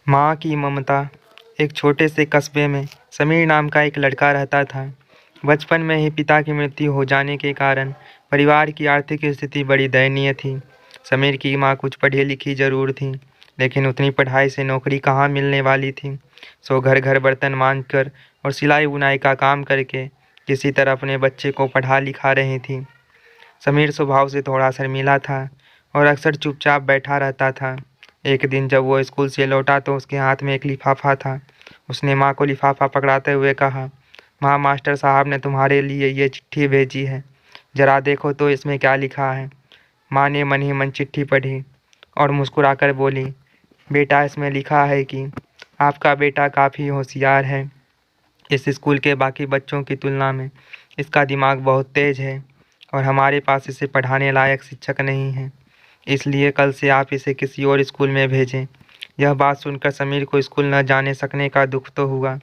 माँ की ममता। एक छोटे से कस्बे में समीर नाम का एक लड़का रहता था। बचपन में ही पिता की मृत्यु हो जाने के कारण परिवार की आर्थिक स्थिति बड़ी दयनीय थी। समीर की माँ कुछ पढ़ी लिखी जरूर थी, लेकिन उतनी पढ़ाई से नौकरी कहाँ मिलने वाली थी। सो घर घर बर्तन मांजकर और सिलाई बुनाई का काम करके किसी तरह अपने बच्चे को पढ़ा लिखा रही थी। समीर स्वभाव से थोड़ा शर्मीला था और अक्सर चुपचाप बैठा रहता था। एक दिन जब वो स्कूल से लौटा तो उसके हाथ में एक लिफाफा था। उसने माँ को लिफाफा पकड़ाते हुए कहा, माँ, मास्टर साहब ने तुम्हारे लिए ये चिट्ठी भेजी है, जरा देखो तो इसमें क्या लिखा है। माँ ने मन ही मन चिट्ठी पढ़ी और मुस्कुराकर बोली, बेटा, इसमें लिखा है कि आपका बेटा काफ़ी होशियार है। इस स्कूल के बाकी बच्चों की तुलना में इसका दिमाग बहुत तेज है और हमारे पास इसे पढ़ाने लायक शिक्षक नहीं है, इसलिए कल से आप इसे किसी और स्कूल में भेजें। यह बात सुनकर समीर को स्कूल न जाने सकने का दुख तो हुआ,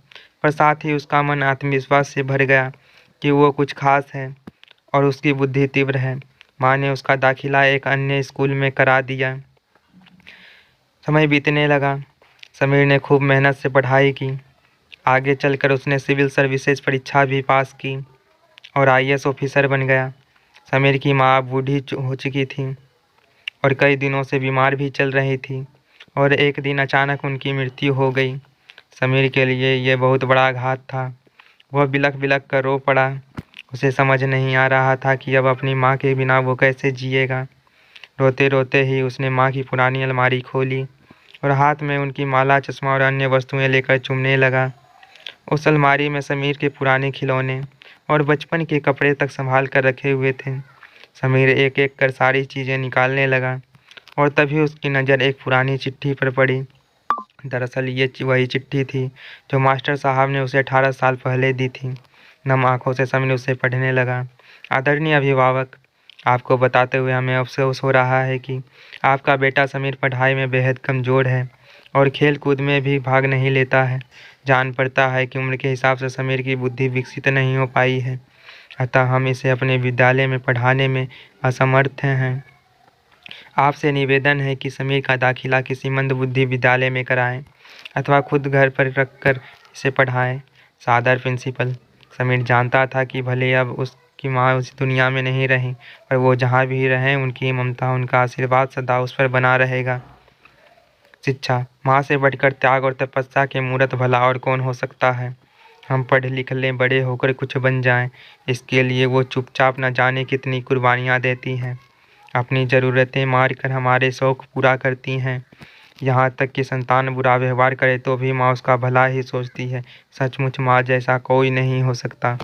पर साथ ही उसका मन आत्मविश्वास से भर गया कि वो कुछ खास है और उसकी बुद्धि तीव्र है। माँ ने उसका दाखिला एक अन्य स्कूल में करा दिया। समय बीतने लगा। समीर ने खूब मेहनत से पढ़ाई की। आगे चलकर उसने सिविल सर्विसेज परीक्षा भी पास की और आईएएस ऑफिसर बन गया। समीर की माँ बूढ़ी हो चुकी थी और कई दिनों से बीमार भी चल रही थी और एक दिन अचानक उनकी मृत्यु हो गई। समीर के लिए ये बहुत बड़ा आघात था। वह बिलख बिलख कर रो पड़ा। उसे समझ नहीं आ रहा था कि अब अपनी माँ के बिना वो कैसे जिएगा। रोते रोते ही उसने माँ की पुरानी अलमारी खोली और हाथ में उनकी माला, चश्मा और अन्य वस्तुएं लेकर चुमने लगा। उस अलमारी में समीर के पुराने खिलौने और बचपन के कपड़े तक संभाल कर रखे हुए थे। समीर एक एक कर सारी चीज़ें निकालने लगा और तभी उसकी नज़र एक पुरानी चिट्ठी पर पड़ी। दरअसल ये वही चिट्ठी थी जो मास्टर साहब ने उसे 18 साल पहले दी थी। नम आंखों से समीर उसे पढ़ने लगा। आदरणीय अभिभावक, आपको बताते हुए हमें अफसोस हो रहा है कि आपका बेटा समीर पढ़ाई में बेहद कमज़ोर है और खेल कूद में भी भाग नहीं लेता है। जान पड़ता है कि उम्र के हिसाब से समीर की बुद्धि विकसित नहीं हो पाई है, अतः हम इसे अपने विद्यालय में पढ़ाने में असमर्थ हैं। आपसे निवेदन है कि समीर का दाखिला किसी मंदबुद्धि विद्यालय में कराएं अथवा खुद घर पर रखकर इसे पढ़ाएं। सादर प्रिंसिपल। समीर जानता था कि भले अब उसकी माँ उस दुनिया में नहीं रही, पर वो जहाँ भी रहें उनकी ममता, उनका आशीर्वाद सदा उस पर बना रहेगा। शिक्षा माँ से बढ़कर त्याग और तपस्या के मूर्त भला और कौन हो सकता है। हम पढ़ लिख लें, बड़े होकर कुछ बन जाएं, इसके लिए वो चुपचाप न जाने कितनी कुर्बानियाँ देती हैं। अपनी ज़रूरतें मार कर हमारे शौक़ पूरा करती हैं। यहाँ तक कि संतान बुरा व्यवहार करे तो भी माँ उसका भला ही सोचती है। सचमुच माँ जैसा कोई नहीं हो सकता।